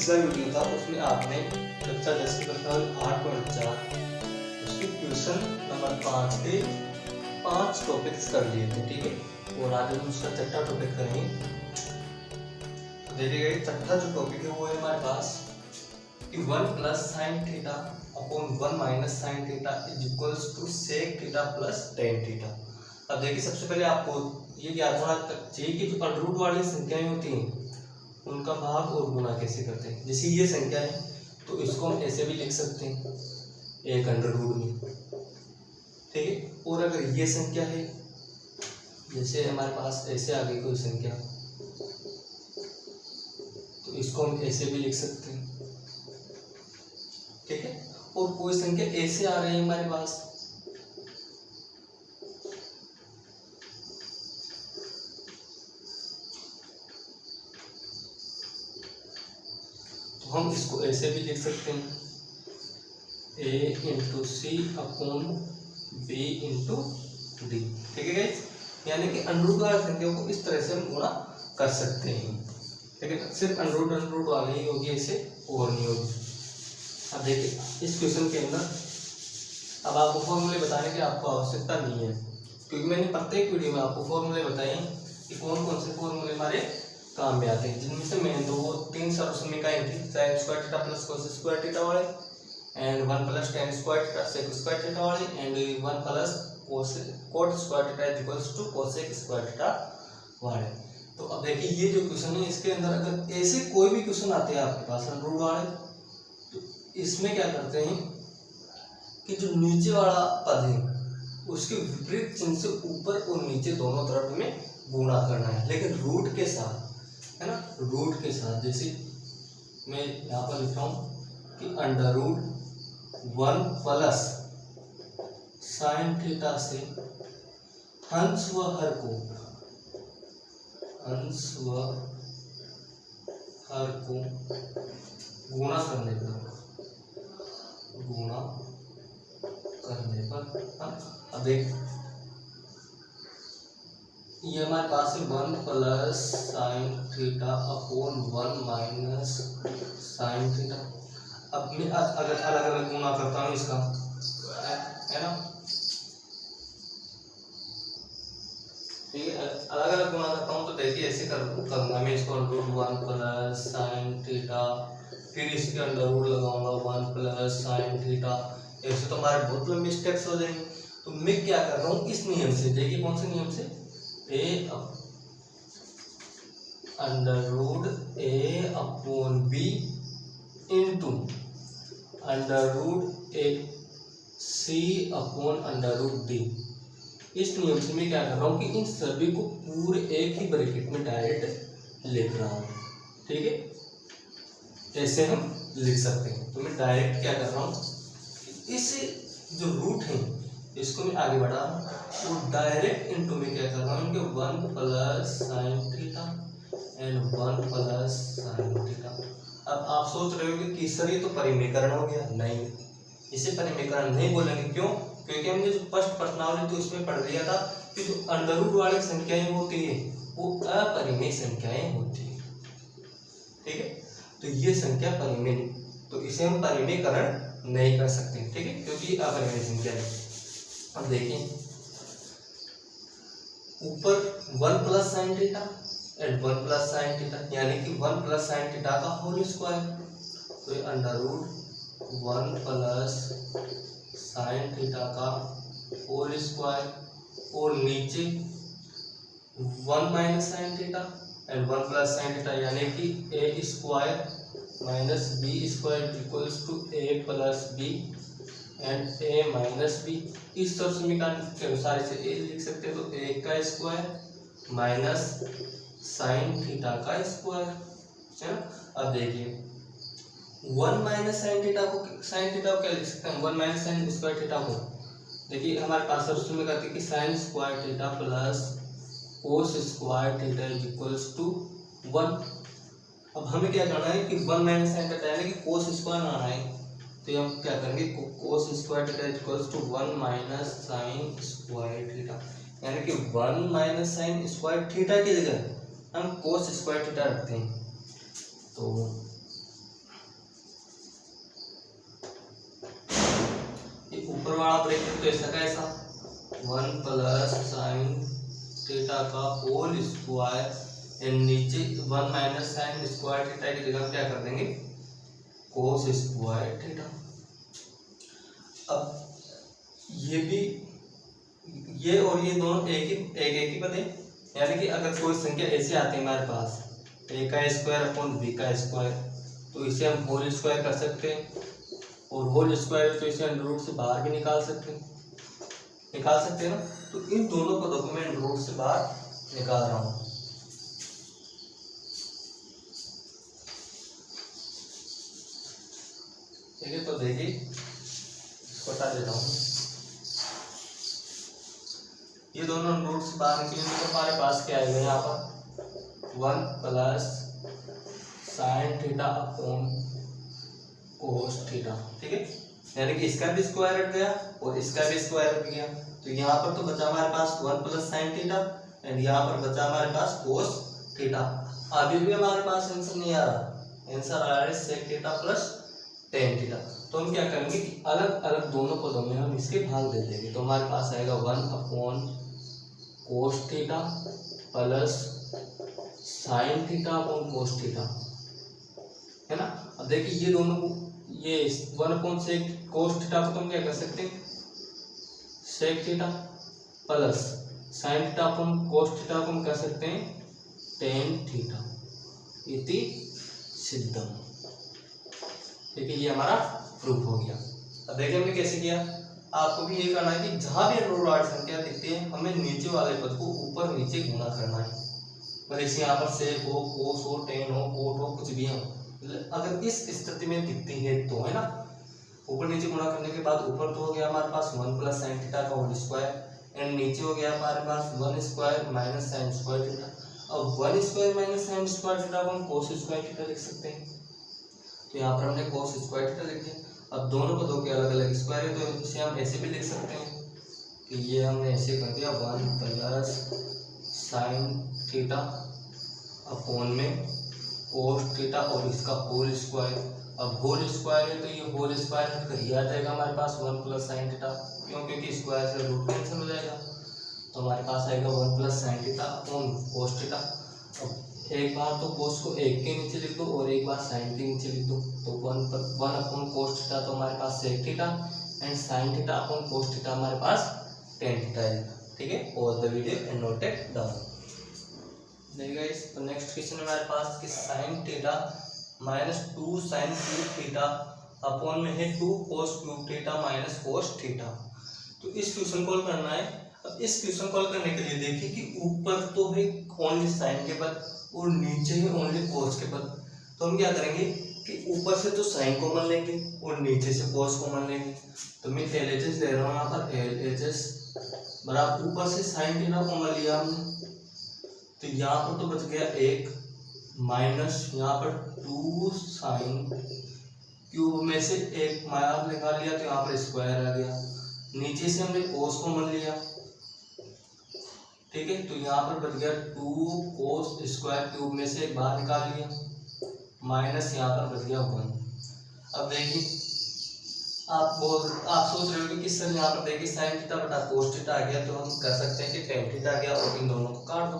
पिछला वीडियो था उसमें आपने कक्षा 10 के प्रश्न 8.4 उसके क्वेश्चन नंबर 5 के 5 टॉपिक्स कर लिए थे, ठीक है। और आज हम उसका छठा टॉपिक करेंगे। तो देखिए छठा जो टॉपिक है वो है हमारे पास कि 1 plus sine theta upon 1 minus sine theta is equals to sec theta plus tan theta. अब देखिए सबसे पहले आपको ये ज्ञात होना चाहिए कि जो अंडर रूट वाली संख्याएं होती हैं उनका भाग और गुणा कैसे करते हैं। जैसे ये संख्या है तो इसको हम ऐसे भी लिख सकते हैं एक अंडर रूट में, ठीक है। और अगर ये संख्या है जैसे हमारे पास ऐसे आ गई कोई संख्या तो इसको हम ऐसे भी लिख सकते हैं, ठीक है। और कोई संख्या ऐसे आ रही है हमारे पास तो हम इसको ऐसे भी लिख सकते हैं a into C upon B into D, ठीक है गाइस। यानी कि अंडर रूट वाली संख्या को इस तरह से हम गुणा कर सकते हैं, लेकिन सिर्फ अंडर रूट वाली ही होगी, ऐसे और नहीं होगी। अब देखिए इस क्वेश्चन के अंदर अब आपको फॉर्मूले बताने की आपको आवश्यकता नहीं है, क्योंकि मैंने प्रत्येक वीडियो में आपको फॉर्मूले बताए कि कौन कौन से फॉर्मूले हमारे काम में आते हैं, जिनमें से मैंने दो तीन सर्वसमीकाएं थी, sine square theta plus cos square theta वाले and 1 plus tan square theta sec square theta वाले and 1 plus cot square theta is equals to cosec square theta वाले। तो अब देखिए ये जो क्वेश्चन है इसके अंदर अगर ऐसे कोई भी क्वेश्चन आते हैं आपके पास अंडर रूट वाले तो इसमें क्या करते हैं कि जो नीचे वाला पद है उसके विपरीत चिन्ह से ऊपर और नीचे दोनों तरफ में गुणा करना है, लेकिन रूट के साथ, है ना, रूट के साथ। जैसे मैं यहाँ पर लिखता हूँ कि under root 1 plus sine theta से हंस व हर को गुणा करने पर अब देख ये हमारे पास है 1 plus sine theta upon 1 minus sine theta. अब मैं अगर अलग अलग गुणा करता हूँ इसका, है ना, ठीक है, अलग अलग गुणा करता हूँ तो देखिए ऐसे करूँगा मैं इसको under root 1 plus sine theta, फिर इसके अंडर रूट लगाऊंगा 1 प्लस साइन थीटा। ऐसे तो हमारे बहुत लंबे स्टेप्स हो जाएंगे। तो मैं क्या कर रहा हूँ इस नियम से, देखिए कौन से नियम से, a under root a upon b into under root a c upon under root d। इस नियम से मैं क्या कर रहा हूँ कि इन सभी को पूरे एक ही ब्रैकेट में डायरेक्ट लिख रहा हूँ, ठीक है। ऐसे हम लिख सकते हैं। तो मैं डायरेक्ट क्या कर रहा हूँ, इस जो रूट है इसको मैं आगे बढ़ा रहा हूँ, डायरेक्ट इनटू में क्या कर रहा हूँ कि 1 plus sine theta and 1 plus sine theta. अब आप सोच रहे हो कि सर ये तो परिमेयकरण हो गया। नहीं, इसे परिमेयकरण नहीं बोलेंगे। क्यों? क्योंकि हमने जो फर्स्ट प्रश्नावली तो इसमें पढ़ लिया था कि जो अंडर रूट वाली संख्याएं होती है वो अपरिमेय संख्याएं होती है, ठीक है। तो ये संख्या परिमेय, तो इसे हम परिमेयकरण नहीं कर सकते, ठीक है, क्योंकि अपरिमेय संख्या है। अब देखिए ऊपर 1 plus sine theta and 1 plus sine theta, यानी कि 1 प्लस साइन थीटा का होल स्क्वायर, तो ये under root 1 plus sine theta का होल स्क्वायर, और नीचे 1 minus sine theta and 1 plus sine theta, यानी कि a square minus B square equals to a plus B and a minus B. इस समीकरण के अनुसार इसे a लिख सकते हैं, तो a का स्क्वायर माइनस साइन थीटा का स्क्वायर, है ना। अब देखिए 1 माइनस साइन थीटा को क्या लिख सकते हैं, 1 माइनस साइन स्क्वायर थीटा को देखिए हमारे पास सर्वसूत्र में कहते हैं कि sine square theta plus cos square theta is equals to 1। अब हमें क्या करना है कि 1 माइनस साइन थीटा यानी कि कोस स्क्वायर आना है, तो हम क्या करेंगे cos square theta equals to 1 minus sine square theta, यानी कि 1 माइनस साइन स्क्वायर थीटा की जगह हम कोस स्क्वायर थीटा रखते हैं। तो ऊपर वाला ब्रैकेट तो ऐसा का ऐसा 1 प्लस साइन थीटा का होल स्क्वायर, एंड नीचे 1 माइनस साइन स्क्वायर थीटा की जगह क्या कर देंगे कोस स्क्वायर थीटा। अब ये भी ये और ये दोनों एक ही पद है, यानी कि अगर कोई संख्या ऐसे आती है हमारे पास a का स्क्वायर अपॉन b का स्क्वायर, तो इसे हम होल स्क्वायर कर सकते हैं, और होल स्क्वायर तो इसे अंडर रूट से बाहर भी निकाल सकते हैं ना। तो इन दोनों पदों को मैं अंडर रूट से बाहर निकाल रहा हूँ। ठीक है, तो देखिए इसको हटा देता हूँ। ये दोनों अंडर रूट से बाहर निकलेंगे तो हमारे पास क्या आएगा यहाँ पर 1 plus sine theta upon cos theta. ठीक है, यानी कि इसका भी स्क्वायर हट गया और इसका भी स्क्वायर हट गया, तो यहाँ पर तो बचा हमारे पास 1 प्लस साइन थीटा, एंड यहाँ पर बचा हमारे पास कोस थीटा। अभी भी हमारे पास आंसर नहीं आ रहा, आंसर आ रहा है sec theta plus tan theta. तो हम क्या करेंगे कि अलग अलग दोनों पदों में हम इसके भाग दे देंगे, तो हमारे पास आएगा 1 upon cos theta plus sine theta upon cos theta, है ना। अब देखिए ये दोनों को, ये 1 अपॉन सेक कोस थीटा को तुम क्या कर सकते हैं sec theta, plus sine theta upon cos theta को हम कर सकते हैं टेन थीटा इति सिद्धम। ठीक है, ये हमारा प्रूफ हो गया। अब देखिए हमने कैसे किया, आपको भी ये करना है कि जहां भी अनुरूढ़ संख्या दिखती है हमें नीचे वाले पद को ऊपर नीचे गुणा करना है। पर इसे यहाँ पर सेक हो, कोस हो, टेन हो, कोट हो, कुछ भी हो, अगर इस स्थिति में दिखती है तो, है ना, ऊपर नीचे गुणा करने के बाद ऊपर तो हो गया हमारे पास 1 प्लस साइन थीटा का होल स्क्वायर, एंड नीचे हो गया हमारे पास 1 square minus sine square theta. अब 1 square minus sine square theta को हम कोस स्क्वायर थीटा लिख सकते हैं, तो यहाँ पर हमने कोस स्क्वायर थीटा लिख दिया। अब दोनों पदों के अलग अलग स्क्वायर है, तो इसे हम ऐसे भी लिख सकते हैं कि ये हमने ऐसे कर दिया 1 प्लस साइन थीटा अपॉन में कोस थीटा और इसका होल स्क्वायर। अब होल स्क्वायर है तो ये होल स्क्वायर हटकर ये आ जाएगा हमारे पास 1 प्लस साइन थीटा, क्यों, क्योंकि स्क्वायर से रूट कैंसिल हो जाएगा, तो हमारे पास आएगा 1 plus sine theta upon cos theta. अब एक बार तो कोस को 1 के नीचे लिख दो और एक बार साइन के नीचे लिख दो, तो 1 अपॉन कोस थीटा तो हमारे पास sec theta, and sine theta upon cos theta हमारे पास टेन थीटा है। ठीक है, pause the video and note it down. देखिए गाइस, तो नेक्स्ट क्वेश्चन है हमारे पास कि sine theta minus 2 sine cube theta upon में है 2 cos cube theta minus cos theta. तो इस क्वेश्चन को करना है। अब इस क्वेश्चन कॉल करने के लिए देखिए कि ऊपर तो है ओनली साइन के पद और नीचे है ओनली कोस के पद, तो हम क्या करेंगे कि ऊपर से तो साइन कॉमन लेंगे और नीचे से कोस कॉमन लेंगे। तो मैं LHS ले रहा हूँ यहाँ पर, LHS बराबर ऊपर से साइन थीटा कॉमन लिया हमने, तो यहाँ पर तो बच गया 1 माइनस यहाँ पर 2 साइन क्यूब में से 1 माइनस निकाल लिया, तो यहाँ पर स्क्वायर आ गया। नीचे से हमने कोस कॉमन लिया, ठीक है, तो यहाँ पर बच गया 2 कोस स्क्वायर क्यूब में से 1 बाहर निकाल लिया, माइनस यहाँ पर बच गया 1। अब देखिए आप सोच रहे हो कि सर यहाँ पर देखिए साइन थीटा बटा कोस थीटा आ गया, तो हम कर सकते हैं कि टेन थीटा आ गया और इन दोनों को काट दो।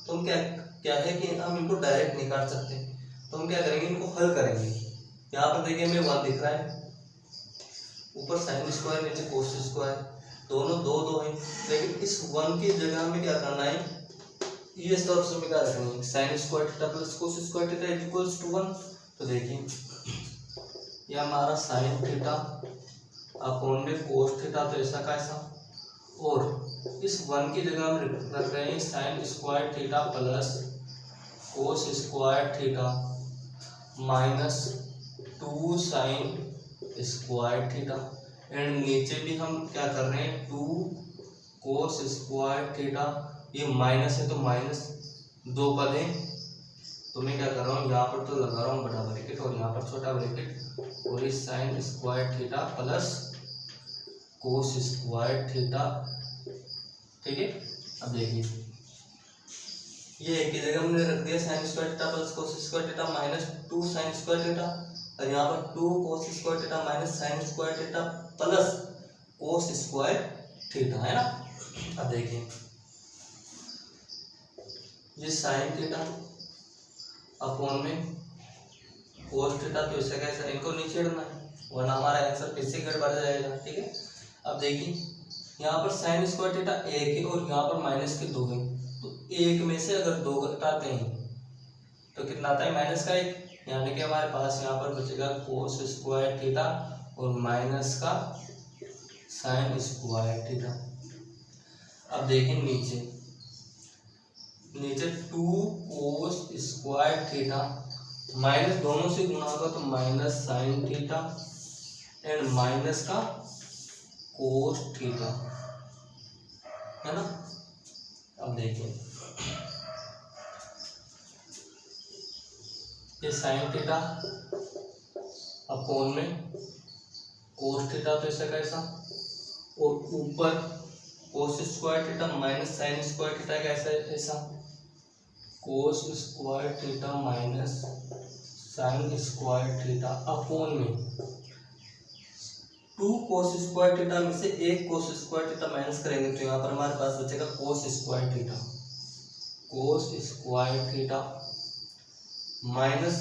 तो हम क्या है कि हम इनको डायरेक्ट नहीं काट सकते, तो हम क्या करेंगे, इनको हल करेंगे। यहाँ पर देखिए हमें 1 दिख रहा है, ऊपर साइन स्क्वायर नीचे कोस स्क्वायर, दोनों 2 हैं, लेकिन इस 1 की जगह हमें क्या करना है, ये टर्म्स में क्या रखनी है, sine square theta plus cos square theta equals to 1। तो देखिए ये हमारा साइन थीटा अपॉन में कोस थीटा, तो ऐसा का ऐसा, और इस 1 की जगह हम रख रहे हैं sign square theta plus cos square theta minus 2 sign square theta, and नीचे भी हम क्या कर रहे हैं 2 कोस स्क्वायर थीटा, ये माइनस है तो माइनस 2 पद हैं, तो मैं क्या कर रहा हूँ यहाँ पर तो लगा रहा हूँ बड़ा ब्रैकेट और यहाँ पर छोटा ब्रैकेट, और इस sign square theta plus cos square theta. ठीक है, अब देखिए ये एक ही जगह हमने रख दिया sign square theta plus cos square theta minus 2 sign square theta, और यहाँ पर 2 कोस square theta minus sine square theta plus cos square theta, है ना। अब देखिए ये साइन थीटा अपॉन में कोस थीटा, तो इससे कैसे इनको नहीं छेड़ना है वरना हमारा आंसर फिर से गड़बड़ जाएगा, ठीक है। अब देखिए यहाँ पर साइन स्क्वायर थीटा एक है और यहाँ पर माइनस के दो है, तो एक में से अगर दो घटाते हैं तो कितना आता है, माइनस का एक, यानी कि हमारे पास यहाँ पर बचेगा कोस स्क्वायर थीटा और माइनस का साइन स्क्वायर थीटा। अब देखें नीचे 2 कोस स्क्वायर थीटा माइनस दोनों से गुणा होगा तो minus sine theta and minus का कोस थीटा, है ना। अब देखिए ये साइन थीटा अपॉन में कोस थीटा, तो ऐसा कैसा, और ऊपर कोस square theta minus sine square theta कैसा है, ऐसा कोस square theta minus sine square theta upon में 2 कोस स्क्वायर थीटा में से एक कोस स्क्वायर थीटा माइनस करेंगे तो यहाँ पर हमारे पास बचेगा cos square theta minus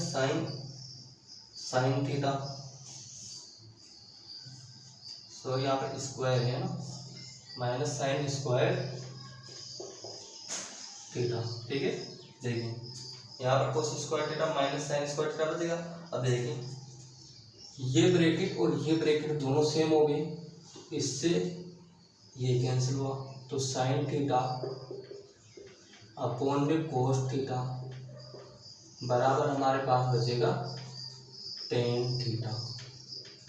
sine theta, so यहाँ पर स्क्वायर है ना, माइनस साइन स्क्वायर थीटा, ठीक है। देखिए यहाँ पर कोस square theta minus sine square theta बचेगा। अब देखिए ये ब्रैकेट और ये ब्रैकेट दोनों सेम हो गए, तो इससे ये कैंसिल हुआ, तो साइन थीटा अपॉन में कोस थीटा बराबर हमारे पास बचेगा टेन थीटा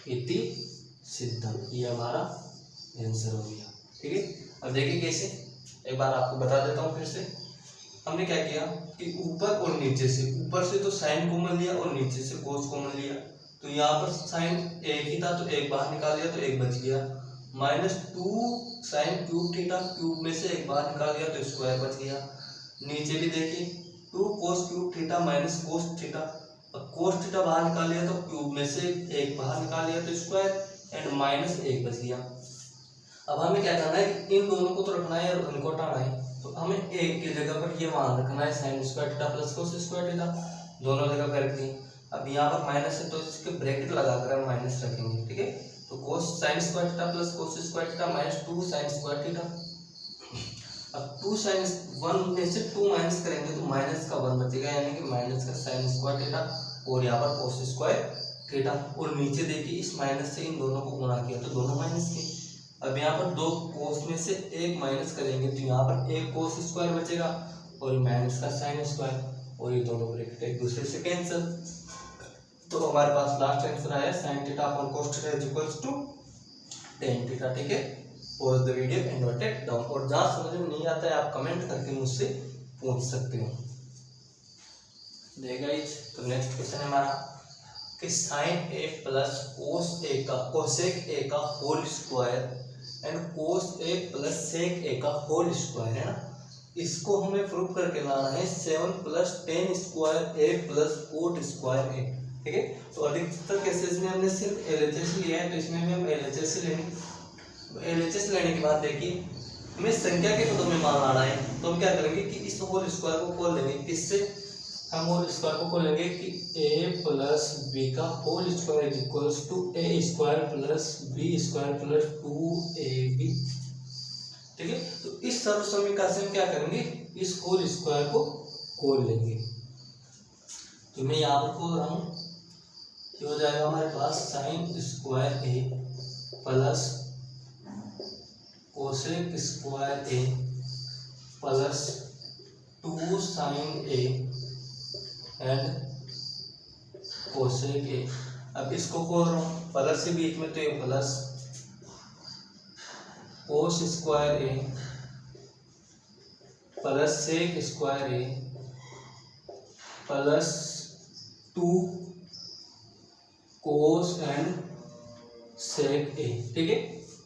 इति सिद्धम। ये हमारा आंसर हो गया, ठीक है। अब देखिए कैसे, एक बार आपको बता देता हूँ फिर से। हमने क्या किया कि ऊपर और नीचे से, ऊपर से तो साइन कॉमन लिया और नीचे से कोस कॉमन लिया, तो यहाँ पर साइन एक ही था तो एक बाहर निकाल दिया तो एक बच गया, -2 साइन क्यूब थीटा, क्यूब में से एक बाहर निकाल दिया तो स्क्वायर बच गया। नीचे भी देखिए 2 cos cube theta minus cos theta, अब कोस थीटा बाहर निकाल लिया तो क्यूब में से एक बाहर निकाल लिया तो स्क्वायर एंड माइनस एक बच गया। अब हमें क्या करना है कि इन दोनों को तो रखना है और इनको हटाना है, तो हमें एक की जगह पर ये मान रखना है sine square theta plus cos square theta, दोनों जगह पर रख दी। अब यहाँ पर माइनस है तो इसके ब्रैकेट लगाकर हम माइनस रखेंगे, ठीक है। तो कोस sign square theta plus cos square theta minus 2 sign square theta. अब 2 साइन 1 में से 2 माइनस करेंगे तो माइनस का 1 बचेगा, यानी कि माइनस का साइन स्क्वायर थीटा और यहाँ पर कोस स्क्वायर थीटा। और नीचे देखिए इस माइनस से इन दोनों को गुणा किया तो दोनों माइनस के। अब यहाँ पर 2 कोस में से एक माइनस करेंगे तो यहाँ पर एक कोस स्क्वायर बचेगा और ये माइनस का साइन स्क्वायर, और ये दोनों ब्रैकेट एक दूसरे से कैंसिल। तो हमारे पास लास्ट आंसर आया sine theta upon cos theta is equals to tan theta, ठीक है। Pause the video and note it down, और जहाँ समझ में नहीं आता है आप कमेंट करके मुझसे पूछ सकते हो। देखा गाइस, तो नेक्स्ट क्वेश्चन है हमारा कि साइन ए प्लस कोस ए का कोसेक ए का whole square and cos A plus sec A का होल स्क्वायर, है ना। इसको हमें प्रूव करके लाना है 7 + 10 square A plus cot square ए, ठीक है। तो अधिकतर केसेस में हमने सिर्फ एलएचएस लिया है, तो इसमें भी हम एलएचएस लेंगे। एलएचएस लेने के बाद देखिए हमें संख्या के पदों में मान लाना है, तो हम क्या करेंगे कि इस होल स्क्वायर को खोल लेंगे। किससे हम होल स्क्वायर को खोलेंगे कि a प्लस बी का whole square is equals to a square plus B square plus 2ab, ठीक है। तो इस सर्व समीकरण से हम क्या करेंगे, इस होल स्क्वायर को खोल लेंगे। तो मैं यहाँ पर खोल रहा हूँ, ये हो जाएगा हमारे पास sine square A plus cosec square A plus 2 sine A and cosec A. अब इसको खोल रहा हूँ प्लस से बीच में, तो ये plus cos square A plus sec square A plus 2 cos and sec A, ठीक है।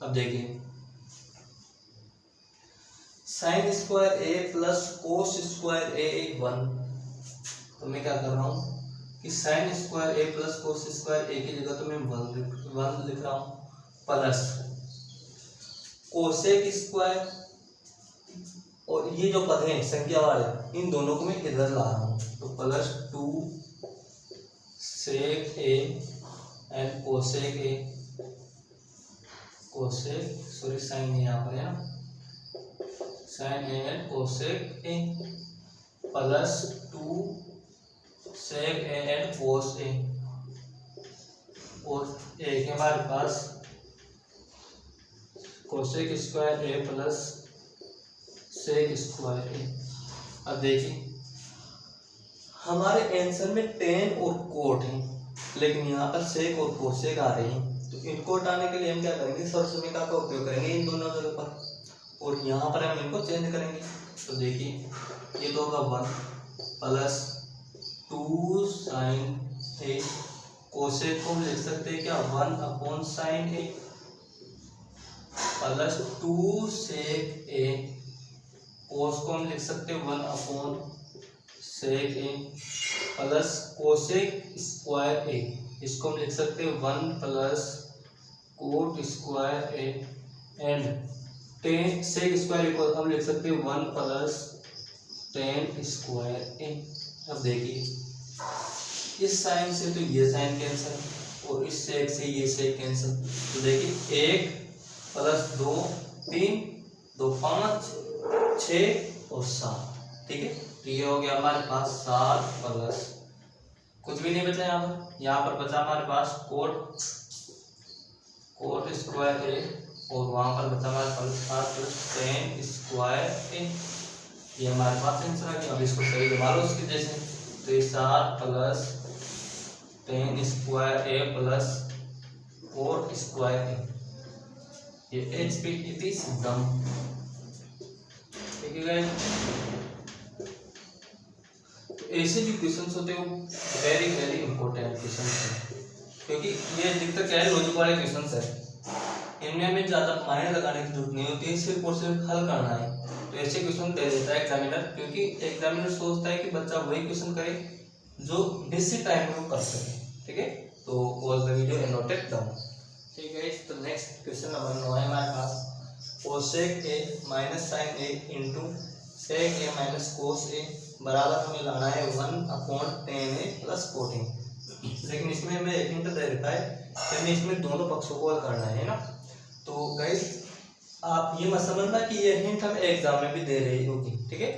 अब देखिए sine square A plus cos square A 1, तो मैं क्या कर रहा हूँ कि sine square A plus cos square A की जगह तो मैं 1 लिख रहा हूँ प्लस कोसेक स्क्वायर, और ये जो पद हैं संख्या वाले इन दोनों को मैं इधर ला रहा हूँ, तो +2 sec A and cosec A, cosec sorry sine A यहाँ पर है ना, sine A and cosec A +2 sec A and cos A, और एक है हमारे पास cosec square A plus sec square A. अब देखिए हमारे आंसर में टेन और कोट है, लेकिन यहाँ पर सेक और कोसेक आ रहे हैं, तो इनको हटाने के लिए हम क्या करेंगे, सर्वसमीकरण का उपयोग करेंगे इन दोनों जगह पर, और यहाँ पर हम इनको चेंज करेंगे। तो देखिए ये तो होगा 1 +2 साइन ए, कोसेक को हम लिख सकते हैं क्या 1 साइन ए, +2 सेक ए, कोस को हम लिख सकते हैं 1 sec A, plus cosec square A, इसको हम लिख सकते हैं 1 cot square A, and tan sec square A को हम लिख सकते हैं 1 टेन स्क्वायर ए। अब देखिए इस साइन से तो ये साइन कैंसिल, और इस सेक से ये सेक कैंसिल, तो देखिए 1 + 2 3 2 5 6 और 7, ठीक है। तो ये हो गया हमारे पास 7 प्लस कुछ भी नहीं बचा यहाँ पर बचा हमारे पास कोट स्क्वायर ए, और वहाँ पर बचा हमारे पास 7 + टेन स्क्वायर ए, ये हमारे पास आंसर आ गया। अब इसको सही जमा लो उसकी जैसे, तो ये 7 + ten square A plus cot square ए, ये H P it is done, ठीक है गाइस। ऐसे जो क्वेश्चंस होते हैं वो वेरी वेरी इंपॉर्टेंट क्वेश्चंस हैं, क्योंकि ये अधिकतर क्या है लॉजिक वाले क्वेश्चंस है, इनमें हमें ज़्यादा मायने लगाने की जरूरत नहीं होती है, सिर्फ और सिर्फ हल करना है। तो ऐसे क्वेश्चन दे देता है एग्जामिनर, क्योंकि एग्जामिनर सोचता है कि बच्चा वही क्वेश्चन करे जो निश्चित टाइम में वो कर सके, ठीक है। तो watch the video and note it down, ठीक है। तो नेक्स्ट क्वेश्चन नंबर 9 है हमारे पास, cosec A minus sine A into sec A minus cos A बराबर हमें लाना है 1/10 ए प्लस 14, लेकिन इसमें हमें एक हिंट दे रखा है कि हमें इसमें दोनों पक्षों को हल करना है ना। तो गाइस आप ये मत समझना कि ये हिंट हमें एग्जाम में भी दे रही होगी, ठीक है।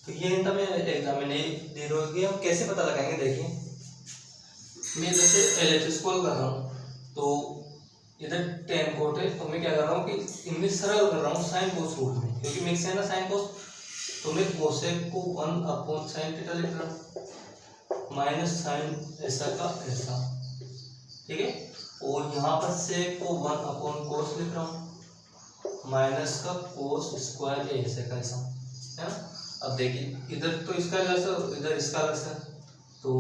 तो ये हिंट हमें एग्जाम में नहीं दे रही होगी, हम कैसे पता लगाएंगे, देखिए मैं जैसे LHS कॉल कर रहा हूँ, तो इधर 10 कोट है, तो मैं क्या कर रहा हूँ कि इनमें सरल कर रहा हूँ साइन कोस रूप में, क्योंकि मिक्स है ना साइन कोस, तो मैं कोसेक को 1/sin थीटा लिख रहा हूँ माइनस साइन ऐसा का ऐसा, ठीक है। और यहाँ पर सेक को 1/cos लिख रहा हूँ माइनस का कोस स्क्वायर ए ऐसे का ऐसा, है ना। अब देखिए इधर तो इसका जैसा इधर इसका वैसा, तो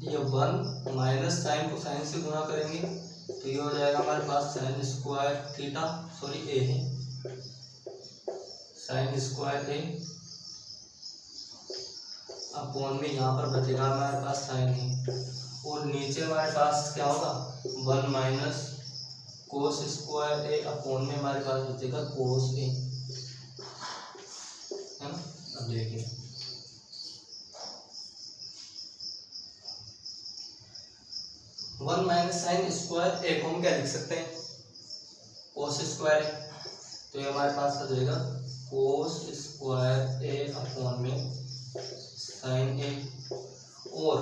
ये 1 माइनस साइन को साइन से गुणा करेंगे, तो ये हो जाएगा हमारे पास साइन स्क्वायर थीटा, सॉरी ए है साइन स्क्वायर ए, अपॉन में यहाँ पर बचेगा हमारे पास साइन ए, और नीचे हमारे पास क्या होगा 1 माइनस कोस स्क्वायर ए, अपॉन में हमारे पास बचेगा कोस ए, है ना। अब देखिए 1 माइनस साइन स्क्वायर ए को हम क्या लिख सकते हैं, कोस स्क्वायर ए, तो ये हमारे पास आ जाएगा कोस स्क्वायर ए अपॉन में साइन ए, और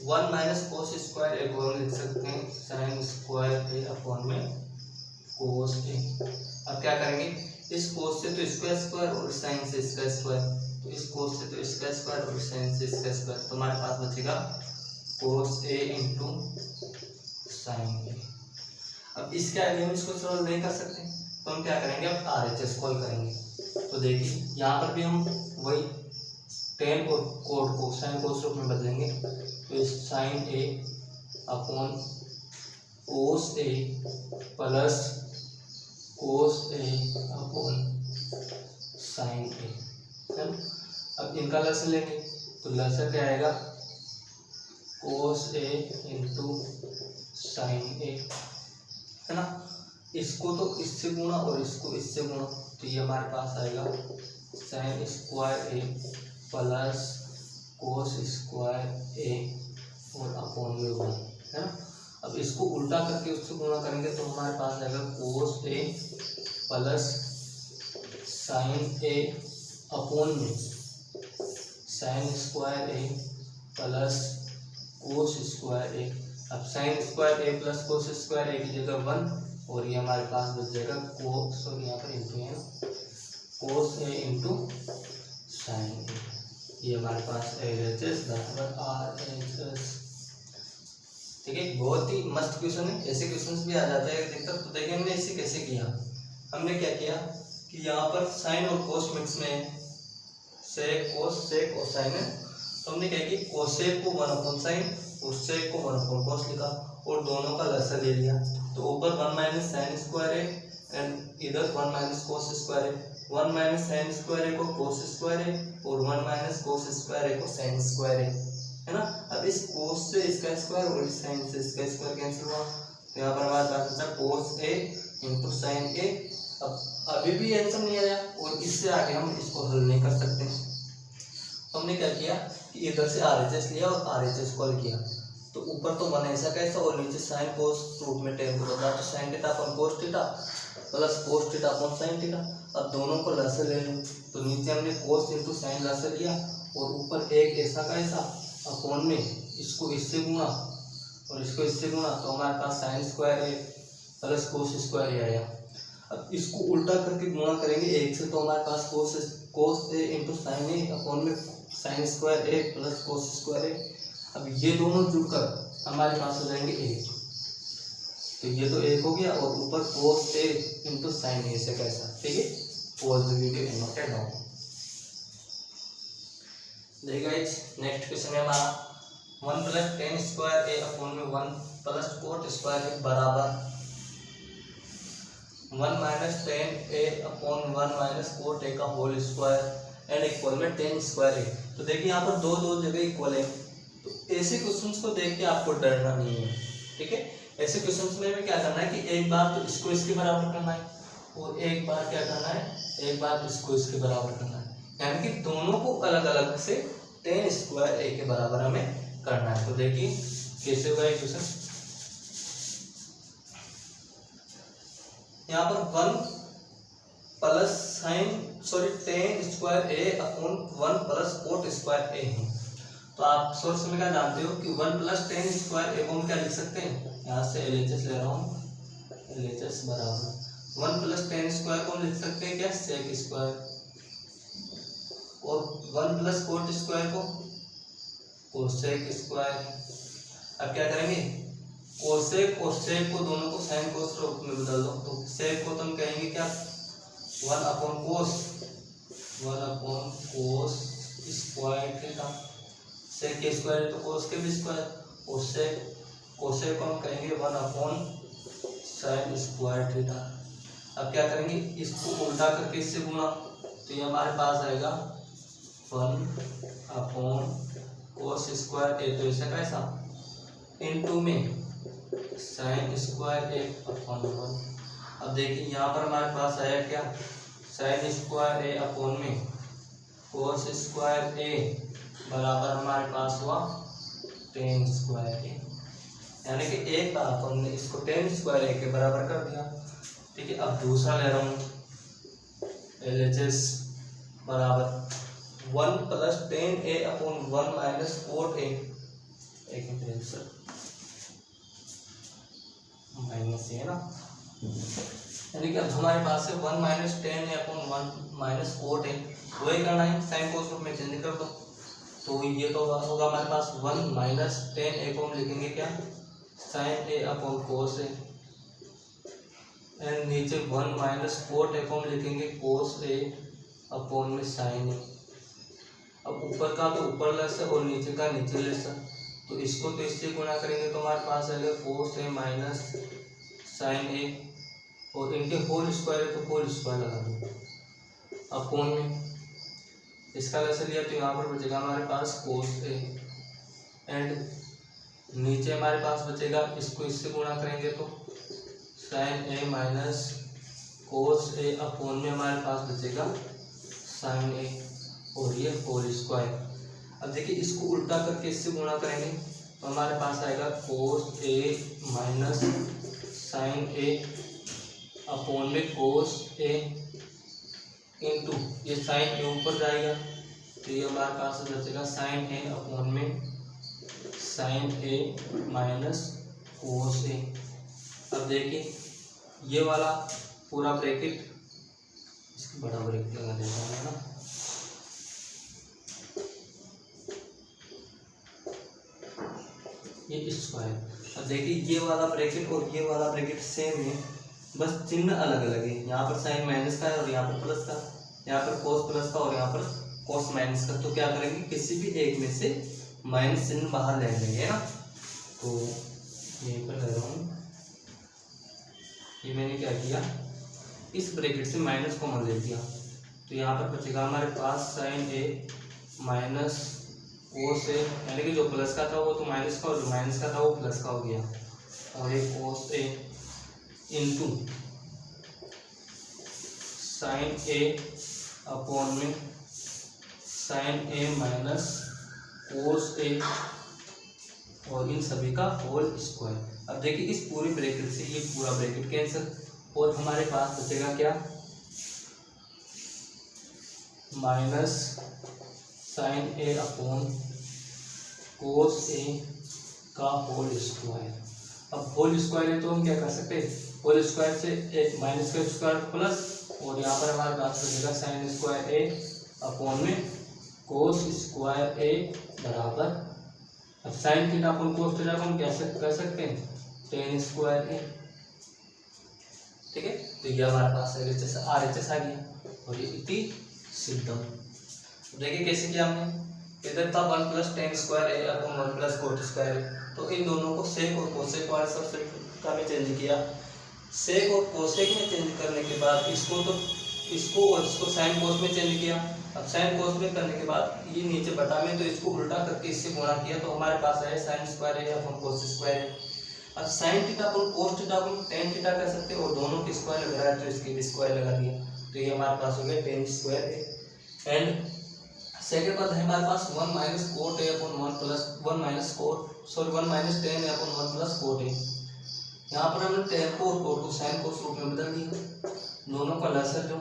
1 माइनस कोस स्क्वायर ए को हम लिख सकते हैं साइन स्क्वायर ए अपॉन में कोस ए। अब क्या करेंगे, इस कोस से तो इसका स्क्वायर और साइन से इसका स्क्वायर, तो इस कोस से तो इसका स्क्वायर और साइन से इसका स्क्वायर, तो हमारे पास बचेगा कोस ए इंटू साइन ए। अब इसके आगे हम इसको सॉल्व नहीं कर सकते, तो हम क्या करेंगे, अब RHS कॉल करेंगे। तो देखिए यहाँ पर भी हम वही टेन और कोड को साइन कोस रूप में बदलेंगे, तो sign A upon cos A plus cos A upon sine ए, है ना। अब इनका लसन लेंगे, तो लसन क्या आएगा, कोस ए इंटू साइन ए, है ना। इसको तो इससे गुणा और इसको इससे गुणा, तो ये हमारे पास आएगा sign square A plus cos square ए और अपॉन में वन, है ना। अब इसको उल्टा करके उससे गुणा करेंगे तो हमारे पास आएगा कोस A plus sign A upon में sign square A plus cos square A. अब sign square A plus cos square A की जगह 1 और ये हमारे पास बच जाएगा कोस, और यहाँ पर इंटू है ना, कोस ए इंटू साइन ए। ये हमारे पास LHS बराबर RHS। ठीक है, बहुत ही मस्त क्वेश्चन है, ऐसे क्वेश्चंस भी आ जाते हैं अधिकतर। तो देखिए हमने इसे कैसे किया, हमने क्या किया कि यहाँ पर साइन और कोस मिक्स में है, सेक और साइन है, तो हमने क्या किया कोसेक को 1/sin और सेक को 1/cos लिखा और दोनों का लसागु ले लिया। तो ऊपर 1 माइनस साइन स्क्वायर है एंड इधर 1 माइनस कोस स्क्वायर है। 1 माइनस साइन स्क्वायर है को कोस स्क्वायर है और 1 माइनस कोस स्क्वायर है को साइन स्क्वायर है ना। अब इस कोस से इसका स्क्वायर और इस साइन से इसका स्क्वायर कैंसिल हुआ, तो यहाँ पर हमारे पास बचा कोस ए इंटू साइन ए। अब अभी भी आंसर नहीं आया और इससे आगे हम इसको हल नहीं कर सकते। हमने क्या किया कि इधर से RHS लिया और RHS को हल किया, तो ऊपर तो 1 ऐसा कैसा और नीचे साइन कोस रूट में टेन को बदला, तो sign theta upon cos theta plus cos theta upon sine theta. अब दोनों को लसागु ले लो, तो नीचे हमने कोस इंटू साइन लसागु लिया और ऊपर एक ऐसा का ऐसा अपॉन में इसको इससे गुणा और इसको इससे गुणा, तो हमारे पास sine square A plus cos square ए आया। अब इसको उल्टा करके गुणा करेंगे एक से, तो हमारे पास कोस ए इंटू साइन ए अपॉन में sign square A plus cos square A. अब ये दोनों जुड़कर हमारे पास हो जाएंगे एक, तो ये तो एक हो गया और ऊपर कोस ए इंटू साइन ए से कैसा। ठीक है, pause the video and note it down. देखिए गाइस, नेक्स्ट क्वेश्चन है हमारा 1 प्लस टेन स्क्वायर ए अपॉन में 1 प्लस कोट स्क्वायर ए बराबर 1 minus ten A upon 1 minus cot A का होल स्क्वायर एंड इक्वल में टेन स्क्वायर ए। तो देखिए यहाँ पर दो जगह इक्वल है, तो ऐसे क्वेश्चंस को देख के आपको डरना नहीं है। ठीक है, ऐसे क्वेश्चंस में भी क्या करना है कि एक बार तो इसको इसके बराबर करना है और एक बार क्या करना है, एक बार इसको इसके बराबर करना है, यानी कि दोनों को अलग अलग से टेन स्क्वायर ए के बराबर हमें करना है। तो देखिए कैसे होगा ये क्वेश्चन। यहाँ पर 1 प्लस टेन स्क्वायर ए अपॉन 1 प्लस कोट स्क्वायर ए है। तो आप सोर्स में क्या जानते हो कि 1 प्लस टेन स्क्वायर ए को हम क्या लिख सकते हैं, यहाँ से LHS ले रहा हूँ, LHS बराबर 1 प्लस टेन स्क्वायर को हम लिख सकते हैं क्या, सेक स्क्वायर, और 1 प्लस कोट स्क्वायर को कोसेक स्क्वायर। अब क्या करेंगे, कोसेक और सेक को दोनों को साइन कोस रूप में बदल दो, तो सेक को तुम कहेंगे क्या 1 अपॉन कोस स्क्वायर थीटा, सेक के स्क्वायर तो कोस के भी स्क्वायर, और सेक कोसेक को हम कहेंगे 1 अपॉन साइन स्क्वायर थीटा। अब क्या करेंगे, इसको उल्टा करके इससे गुणा, तो ये हमारे पास आएगा 1 अपॉन कोस स्क्वायर ए, तो ऐसा कैसा इनटू में साइन स्क्वायर ए अपॉन 1। अब देखिए यहाँ पर हमारे पास आया क्या, साइन स्क्वायर ए अपॉन में कोस स्क्वायर ए बराबर हमारे पास हुआ टेन स्क्वायर ए, यानी कि एक बार अपन ने इसको टेन स्क्वायर ए के बराबर कर दिया। ठीक है, अब दूसरा ले रहा हूँ LHS बराबर 1 plus ten A upon 1 minus cot A, एक मिनट सर माइनस है ना, यानी कि अब हमारे पास है 1 minus ten A upon 1 minus cot A, वही करना है, साइन कोस रूप में चेंज कर दो, तो ये तो होगा हमारे पास 1 माइनस टेन ए को हम लिखेंगे क्या, sine A upon cos A, and नीचे 1 माइनस कोट ए को हम लिखेंगे कोस ए अपॉन में साइन ए। अब ऊपर का तो ऊपर लेस है और नीचे का नीचे लेस है, तो इसको तो इससे गुणा करेंगे तो हमारे पास आएगा कोस ए माइनस साइन ए, और इनके होल स्क्वायर है तो होल स्क्वायर लगा दो अपॉन में, इसका लेस लिया तो यहाँ पर बचेगा हमारे पास कोस ए, एंड नीचे हमारे पास बचेगा, इसको इससे गुणा करेंगे तो साइन ए माइनस कोस ए अपोन में हमारे पास बचेगा साइन ए और ये होल स्क्वायर। अब देखिए इसको उल्टा करके इससे गुणा करेंगे तो हमारे पास आएगा कोस ए माइनस साइन ए अपोन में कोस ए इंटू ये साइन ए ऊपर जाएगा तो ये हमारे पास बचेगा साइन ए अपोन में साइन ए माइनस कोस ए। अब देखिए ये वाला पूरा ब्रैकेट, इसकी बड़ा ब्रैकेट लगा देता हूँ ना, ये स्क्वायर। अब देखिए ये वाला ब्रैकेट और ये वाला ब्रैकेट सेम है, बस चिन्ह अलग अलग है। यहाँ पर साइन माइनस का है और यहाँ पर प्लस का, यहाँ पर कोस प्लस का और यहाँ पर कोस माइनस का। तो क्या करेंगे, किसी भी एक में से माइनस चिन्ह बाहर ले लेंगे ना। तो यहीं पर ले रहा हूँ, ये मैंने क्या किया, इस ब्रैकेट से माइनस कॉमन ले लिया तो यहाँ पर बचेगा हमारे पास साइन ए माइनस कोस ए, यानी कि जो प्लस का था वो तो माइनस का और जो माइनस का था वो प्लस का हो गया, और ये कोस ए इंटू साइन ए अपॉन में sign A minus cos A और इन सभी का होल स्क्वायर। अब देखिए इस पूरे ब्रैकेट से ये पूरा ब्रैकेट कैंसिल और हमारे पास बचेगा क्या, minus sine A upon cos ए का होल स्क्वायर। अब होल स्क्वायर है तो हम क्या कर सकते हैं, होल स्क्वायर से माइनस का स्क्वायर प्लस और यहाँ पर हमारे पास बचेगा साइन स्क्वायर ए अपॉन में कोस स्क्वायर ए बराबर, अब sign theta upon cos theta को हम कैसे कर सकते हैं, टेन स्क्वायर ए। ठीक है, तो ये हमारे पास RHS आ गया और ये इति सिद्धम। देखिए कैसे किया हमने, इधर था 1 + tan स्क्वायर ए अपॉन 1 + cot स्क्वायर ए, तो इन दोनों को सेक और कोसेक वाले सब्सेट का में चेंज किया। सेक और कोसेक में चेंज करने के बाद इसको और इसको साइन कोस में चेंज किया। अब साइन कोस में करने के बाद ये नीचे बटा में, तो इसको उल्टा करके इससे गुणा किया तो हमारे पास है sine square A upon cos square A. अब sign theta upon cos theta को tan थीटा कर सकते हैं और दोनों की स्क्वायर लगा रहा है तो इसकी भी स्क्वायर लगा दिया, तो ये हमारे पास हो गया tan square A. And second पद है हमारे पास 1 - cot a upon 1 tan a upon 1 + cot a। यहाँ पर हमने tan को और cot को sin cos रूप में बदल दिया, दोनों का लसर जो,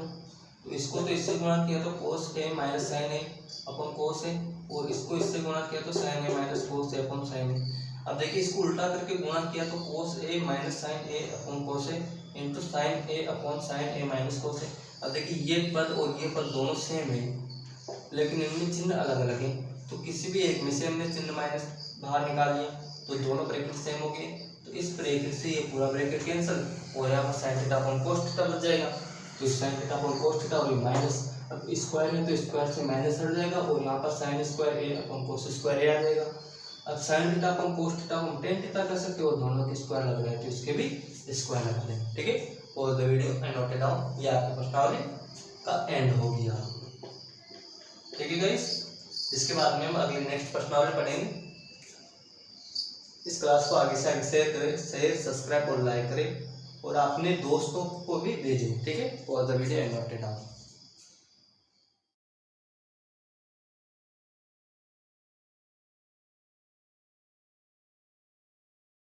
तो इसको तो इससे गुणा किया तो cos a - sin a upon cos a और इसको इससे गुणा किया तो sin a - cos a upon sin a। अब देखिए इसको उल्टा करके गुणा किया तो cos a - sin a upon cos a into sin a upon sin a - cos a। अब देखिए ये पद और ये पद दोनों सेम है लेकिन इनमें चिन्ह अलग अलग है, तो किसी भी एक में से हमने चिन्ह माइनस बाहर निकाल लिया तो दोनों ब्रैकेट सेम हो गए, तो इस ब्रैकेट से ये पूरा ब्रैकेट कैंसिल और यहाँ पर sign theta upon cos theta बच जाएगा, तो sign theta upon cos theta और ये माइनस, अब स्क्वायर है तो स्क्वायर से माइनस हट जाएगा और यहाँ पर साइन स्क्वायर ए अपॉन कोस स्क्वायर ए आ जाएगा। अब sign theta upon cos theta को हम tan थीटा कर सकते हो और दोनों के स्क्वायर लग रहे हैं तो इसके भी स्क्वायर लगा दें। ठीक है, pause the video and note it down, ये आपके प्रश्नावली का एंड हो गया। ठीक है गाइस, इसके बाद में हम अगले नेक्स्ट प्रश्नावली पढ़ेंगे। इस क्लास को आगे से आगे शेयर करें, सब्सक्राइब और लाइक करें और अपने दोस्तों को भी भेजें। ठीक है, pause the video and note it down.